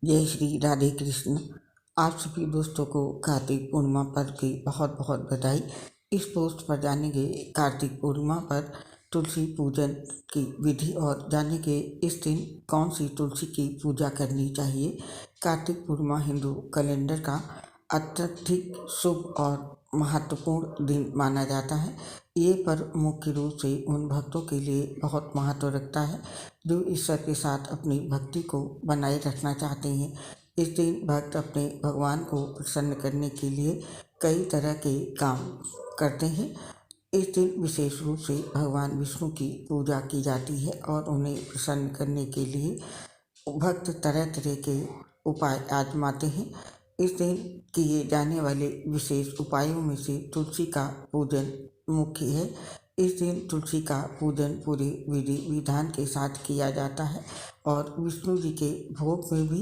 जय श्री राधे कृष्ण। आप सभी दोस्तों को कार्तिक पूर्णिमा पर्व की बहुत बहुत बधाई। इस पोस्ट पर जानेंगे कार्तिक पूर्णिमा पर तुलसी पूजन की विधि और जानेंगे इस दिन कौन सी तुलसी की पूजा करनी चाहिए। कार्तिक पूर्णिमा हिंदू कैलेंडर का अत्यधिक शुभ और महत्वपूर्ण दिन माना जाता है। ये पर्व मुख्य रूप से उन भक्तों के लिए बहुत महत्व रखता है जो ईश्वर के साथ अपनी भक्ति को बनाए रखना चाहते हैं। इस दिन भक्त अपने भगवान को प्रसन्न करने के लिए कई तरह के काम करते हैं। इस दिन विशेष रूप से भगवान विष्णु की पूजा की जाती है और उन्हें प्रसन्न करने के लिए भक्त तरह तरह के उपाय आजमाते हैं। इस दिन किए जाने वाले विशेष उपायों में से तुलसी का पूजन मुख्य है। इस दिन तुलसी का पूजन पूरे विधि विधान के साथ किया जाता है और विष्णु जी के भोग में भी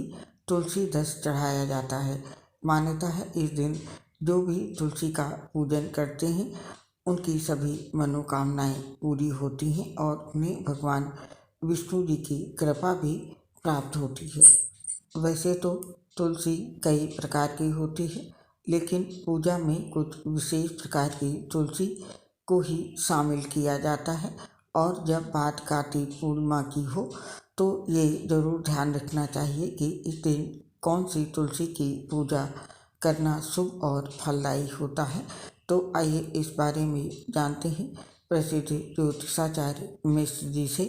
तुलसी दस चढ़ाया जाता है। मान्यता है इस दिन जो भी तुलसी का पूजन करते हैं उनकी सभी मनोकामनाएं पूरी होती हैं और उन्हें भगवान विष्णु जी की कृपा भी प्राप्त होती है। वैसे तो तुलसी कई प्रकार की होती है, लेकिन पूजा में कुछ विशेष प्रकार की तुलसी को ही शामिल किया जाता है। और जब बात कार्तिक पूर्णिमा की हो तो ये ज़रूर ध्यान रखना चाहिए कि इस दिन कौन सी तुलसी की पूजा करना शुभ और फलदायी होता है। तो आइए इस बारे में जानते हैं प्रसिद्ध ज्योतिषाचार्य मिश्र जी से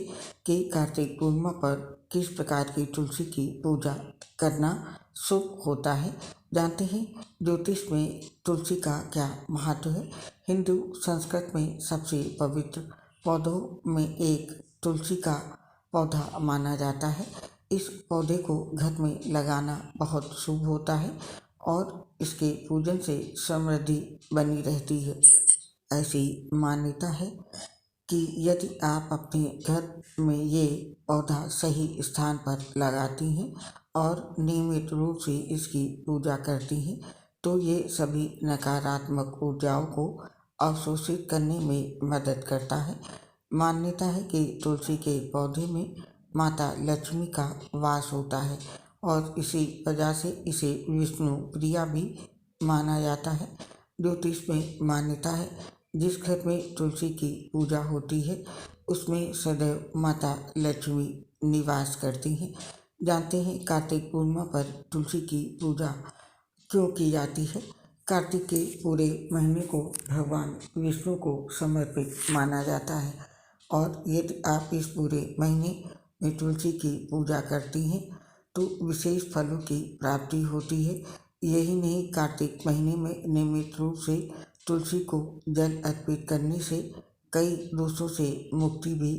कि कार्तिक पूर्णिमा पर किस प्रकार की तुलसी की पूजा करना शुभ होता है। जानते हैं ज्योतिष में तुलसी का क्या महत्व है। हिंदू संस्कृत में सबसे पवित्र पौधों में एक तुलसी का पौधा माना जाता है। इस पौधे को घर में लगाना बहुत शुभ होता है और इसके पूजन से समृद्धि बनी रहती है। ऐसी मान्यता है कि यदि आप अपने घर में ये पौधा सही स्थान पर लगाती हैं और नियमित रूप से इसकी पूजा करती हैं तो ये सभी नकारात्मक ऊर्जाओं को अवशोषित करने में मदद करता है। मान्यता है कि तुलसी के पौधे में माता लक्ष्मी का वास होता है और इसी वजह से इसे विष्णु प्रिया भी माना जाता है। ज्योतिष में मान्यता है जिस घर में तुलसी की पूजा होती है उसमें सदैव माता लक्ष्मी निवास करती हैं। जानते हैं कार्तिक पूर्णिमा पर तुलसी की पूजा क्यों की जाती है। कार्तिक के पूरे महीने को भगवान विष्णु को समर्पित माना जाता है और यदि आप इस पूरे महीने में तुलसी की पूजा करती हैं तो विशेष फलों की प्राप्ति होती है। यही नहीं, कार्तिक महीने में नियमित रूप से तुलसी को जल अर्पित करने से कई दोषों से मुक्ति भी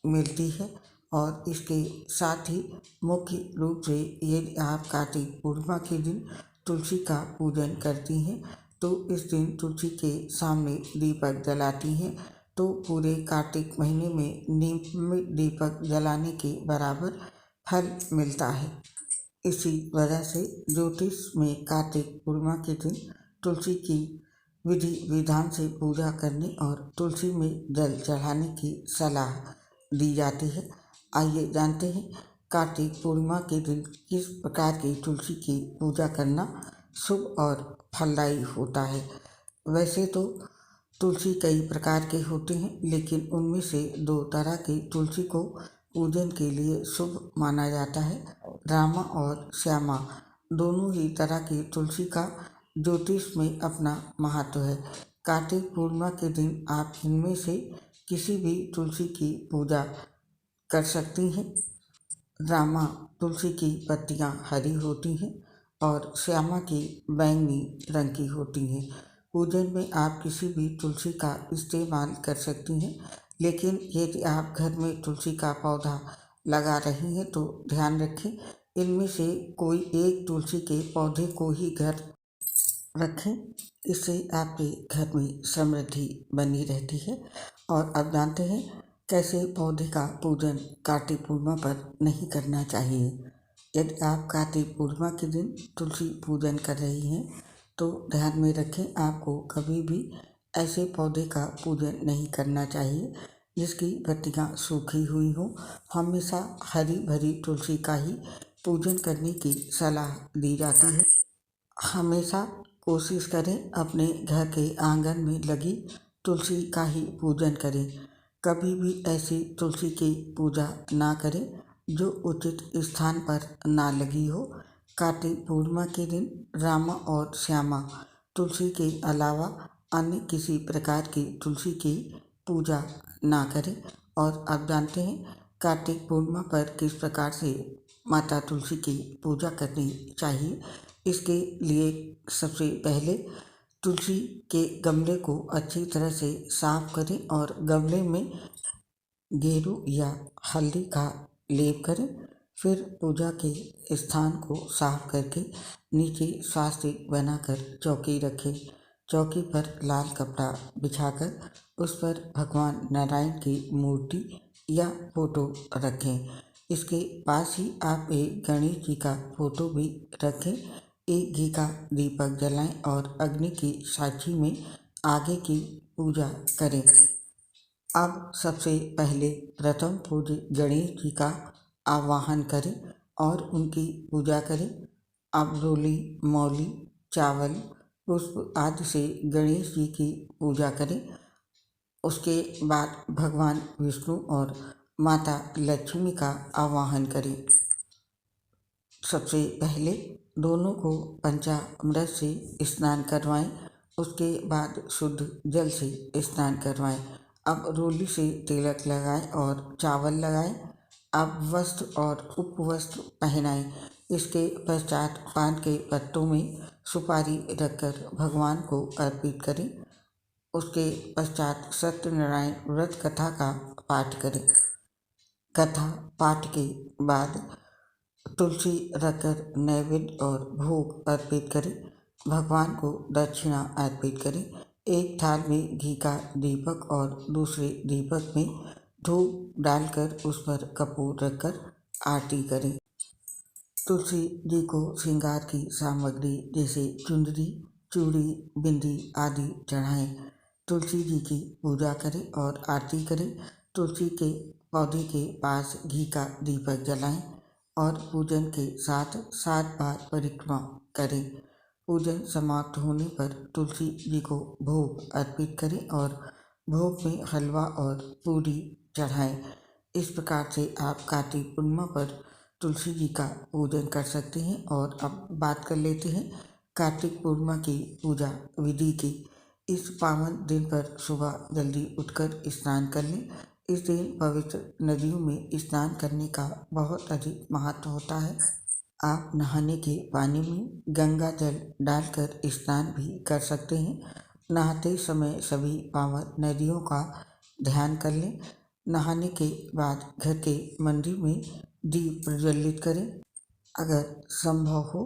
मिलती है। और इसके साथ ही मुख्य रूप से यदि आप कार्तिक पूर्णिमा के दिन तुलसी का पूजन करती हैं तो इस दिन तुलसी के सामने दीपक जलाती हैं तो पूरे कार्तिक महीने में नियमित दीपक जलाने के बराबर फल मिलता है। इसी वजह से ज्योतिष में कार्तिक पूर्णिमा के दिन तुलसी की विधि विधान से पूजा करने और तुलसी में जल चढ़ाने की सलाह दी जाती है। आइए जानते हैं कार्तिक पूर्णिमा के दिन किस प्रकार की तुलसी की पूजा करना शुभ और फलदायी होता है। वैसे तो तुलसी कई प्रकार के होते हैं, लेकिन उनमें से दो तरह की तुलसी को पूजन के लिए शुभ माना जाता है। रामा और श्यामा दोनों ही तरह की तुलसी का ज्योतिष में अपना महत्व है। कार्तिक पूर्णिमा के दिन आप इनमें से किसी भी तुलसी की पूजा कर सकती हैं। रामा तुलसी की पत्तियां हरी होती हैं और श्यामा की बैंगनी रंग की होती हैं। पूजन में आप किसी भी तुलसी का इस्तेमाल कर सकती हैं, लेकिन यदि आप घर में तुलसी का पौधा लगा रही हैं तो ध्यान रखें इनमें से कोई एक तुलसी के पौधे को ही घर रखें। इससे आपके घर में समृद्धि बनी रहती है। और अब जानते हैं कैसे पौधे का पूजन कार्तिक पूर्णिमा पर नहीं करना चाहिए। यदि आप कार्तिक पूर्णिमा के दिन तुलसी पूजन कर रही हैं तो ध्यान में रखें आपको कभी भी ऐसे पौधे का पूजन नहीं करना चाहिए जिसकी पत्तियां सूखी हुई हों। हमेशा हरी भरी तुलसी का ही पूजन करने की सलाह दी जाती है। हमेशा कोशिश करें अपने घर के आंगन में लगी तुलसी का ही पूजन करें। कभी भी ऐसी तुलसी की पूजा ना करें जो उचित स्थान पर ना लगी हो। कार्तिक पूर्णिमा के दिन रामा और श्यामा तुलसी के अलावा अन्य किसी प्रकार की तुलसी की पूजा ना करें। और आप जानते हैं कार्तिक पूर्णिमा पर किस प्रकार से माता तुलसी की पूजा करनी चाहिए। इसके लिए सबसे पहले तुलसी के गमले को अच्छी तरह से साफ करें और गमले में गेरू या हल्दी का लेप करें। फिर पूजा के स्थान को साफ करके नीचे स्वास्तिक बनाकर चौकी रखें। चौकी पर लाल कपड़ा बिछाकर उस पर भगवान नारायण की मूर्ति या फोटो रखें। इसके पास ही आप एक गणेश जी का फोटो भी रखें। एक घी का दीपक जलाएं और अग्नि की साक्षी में आगे की पूजा करें। अब सबसे पहले प्रथम पूज्य गणेश जी का आवाहन करें और उनकी पूजा करें। अब रोली, मौली, चावल, पुष्प आदि से गणेश जी की पूजा करें। उसके बाद भगवान विष्णु और माता लक्ष्मी का आवाहन करें। सबसे पहले दोनों को पंचामृत से स्नान करवाएं। उसके बाद शुद्ध जल से स्नान करवाएं। अब रोली से तिलक लगाएं और चावल लगाएं। अब वस्त्र और उपवस्त्र पहनाएं। इसके पश्चात पान के पत्तों में सुपारी रखकर भगवान को अर्पित करें। उसके पश्चात सत्यनारायण व्रत कथा का पाठ करें। कथा पाठ के बाद तुलसी रखकर नैवेद्य और भोग अर्पित करें। भगवान को दक्षिणा अर्पित करें। एक थाल में घी का दीपक और दूसरे दीपक में धूप डालकर उस पर कपूर रखकर आरती करें। तुलसी जी को श्रृंगार की सामग्री जैसे चुंदरी, चूड़ी, बिंदी आदि चढ़ाएं। तुलसी जी की पूजा करें और आरती करें। तुलसी के पौधे के पास घी का दीपक जलाएं और पूजन के साथ 7 बार परिक्रमा करें। पूजन समाप्त होने पर तुलसी जी को भोग अर्पित करें और भोग में हलवा और पूरी चढ़ाएं। इस प्रकार से आप कार्तिक पूर्णिमा पर तुलसी जी का पूजन कर सकते हैं। और अब बात कर लेते हैं कार्तिक पूर्णिमा की पूजा विधि की। इस पावन दिन पर सुबह जल्दी उठकर स्नान कर लें। इस दिन पवित्र नदियों में स्नान करने का बहुत अधिक महत्व होता है। आप नहाने के पानी में गंगा जल डालकर स्नान भी कर सकते हैं। नहाते समय सभी पावन नदियों का ध्यान कर लें। नहाने के बाद घर के मंदिर में दीप प्रज्वलित करें। अगर संभव हो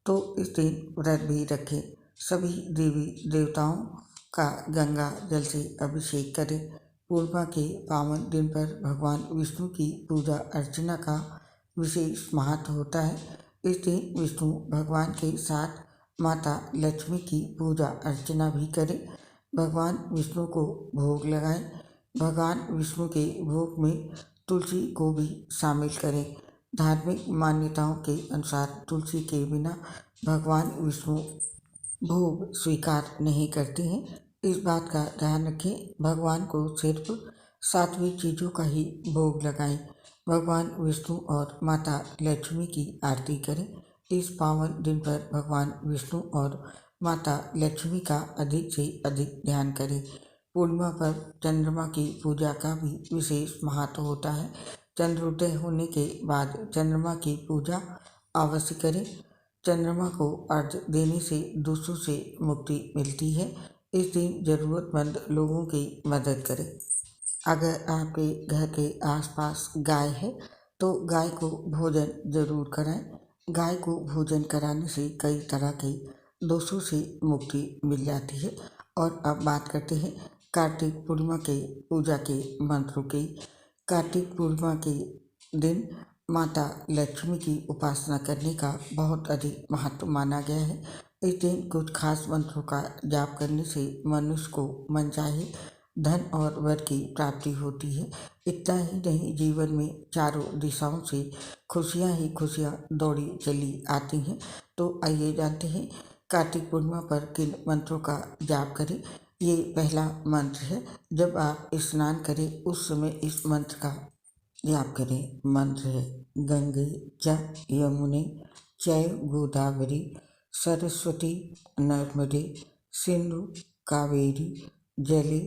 तो इस दिन व्रत भी रखें। सभी देवी देवताओं का गंगा जल से अभिषेक करें। पूर्णिमा के पावन दिन पर भगवान विष्णु की पूजा अर्चना का विशेष महत्व होता है। इस दिन विष्णु भगवान के साथ माता लक्ष्मी की पूजा अर्चना भी करें। भगवान विष्णु को भोग लगाएं। भगवान विष्णु के भोग में तुलसी को भी शामिल करें। धार्मिक मान्यताओं के अनुसार तुलसी के बिना भगवान विष्णु भोग स्वीकार नहीं करते हैं। इस बात का ध्यान रखें। भगवान को सिर्फ सात्विक चीज़ों का ही भोग लगाएं। भगवान विष्णु और माता लक्ष्मी की आरती करें। इस पावन दिन पर भगवान विष्णु और माता लक्ष्मी का अधिक से अधिक ध्यान करें। पूर्णिमा पर चंद्रमा की पूजा का भी विशेष महत्व होता है। चंद्रोदय होने के बाद चंद्रमा की पूजा अवश्य करें। चंद्रमा को अर्घ्य देने से दोषों से मुक्ति मिलती है। इस दिन जरूरतमंद लोगों की मदद करें। अगर आपके घर के आसपास गाय है तो गाय को भोजन जरूर कराएं। गाय को भोजन कराने से कई तरह के दोषों से मुक्ति मिल जाती है। और अब बात करते हैं कार्तिक पूर्णिमा के पूजा के मंत्रों की। कार्तिक पूर्णिमा के दिन माता लक्ष्मी की उपासना करने का बहुत अधिक महत्व माना गया है। इस दिन कुछ खास मंत्रों का जाप करने से मनुष्य को मनचाहे धन और वर की प्राप्ति होती है। इतना ही नहीं, जीवन में चारों दिशाओं से खुशियाँ ही खुशियाँ दौड़ी चली आती हैं। तो आइए जानते हैं कार्तिक पूर्णिमा पर किन मंत्रों का जाप करें। ये पहला मंत्र है। जब आप स्नान करें उस समय इस मंत्र का जाप करें। मंत्र है गंगे च यमुने चैव गोदावरी सरस्वती नर्मदे सिंधु कावेरी जले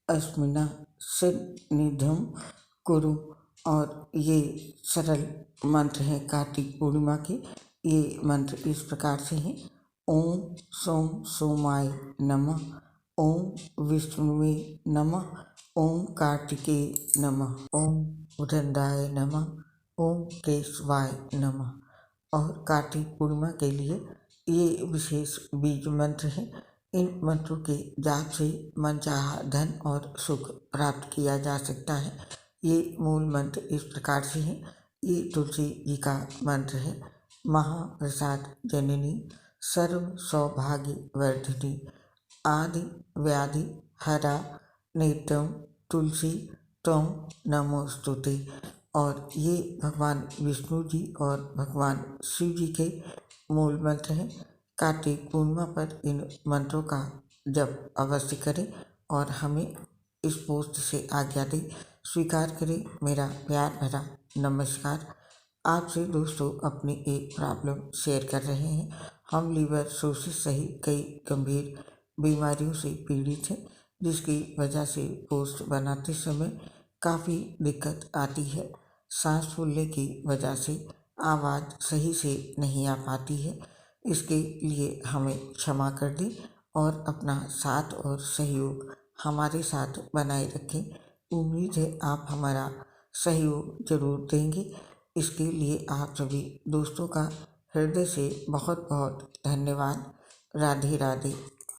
अस्मिन् सन्निधिं कुरु। और ये सरल मंत्र हैं कार्तिक पूर्णिमा के। ये मंत्र इस प्रकार से हैं। ओम सोम सोमाय नमः, ओम विष्णुवे नमः, ओम कार्तिकेय नमः, ओम उदंडाय नमः, ओम केशवाय नमः। और कार्तिक पूर्णिमा के लिए ये विशेष बीज मंत्र हैं। इन मंत्रों के जाप से मनचाहा धन और सुख प्राप्त किया जा सकता है। ये मूल मंत्र इस प्रकार से है। ये तुलसी जी का मंत्र है। महाप्रसाद जननी सर्व सौभाग्य वर्धिनी आदि व्याधि हरा नित्यं तुलसी त्वं नमोस्तुते। और ये भगवान विष्णु जी और भगवान शिव जी के मूल मंत्र हैं। कार्तिक पूर्णिमा पर इन मंत्रों का जप अवश्य करें और हमें इस पोस्ट से आज्ञा दें। स्वीकार करें मेरा प्यार भरा नमस्कार। आपसे दोस्तों अपनी एक प्रॉब्लम शेयर कर रहे हैं। हम लीवर सोसिस सहित कई गंभीर बीमारियों से पीड़ित हैं, जिसकी वजह से पोस्ट बनाते समय काफ़ी दिक्कत आती है। सांस फूलने की वजह से आवाज़ सही से नहीं आ पाती है। इसके लिए हमें क्षमा कर दें और अपना साथ और सहयोग हमारे साथ बनाए रखें। उम्मीद है आप हमारा सहयोग जरूर देंगे। इसके लिए आप सभी दोस्तों का हृदय से बहुत बहुत धन्यवाद। राधे राधे।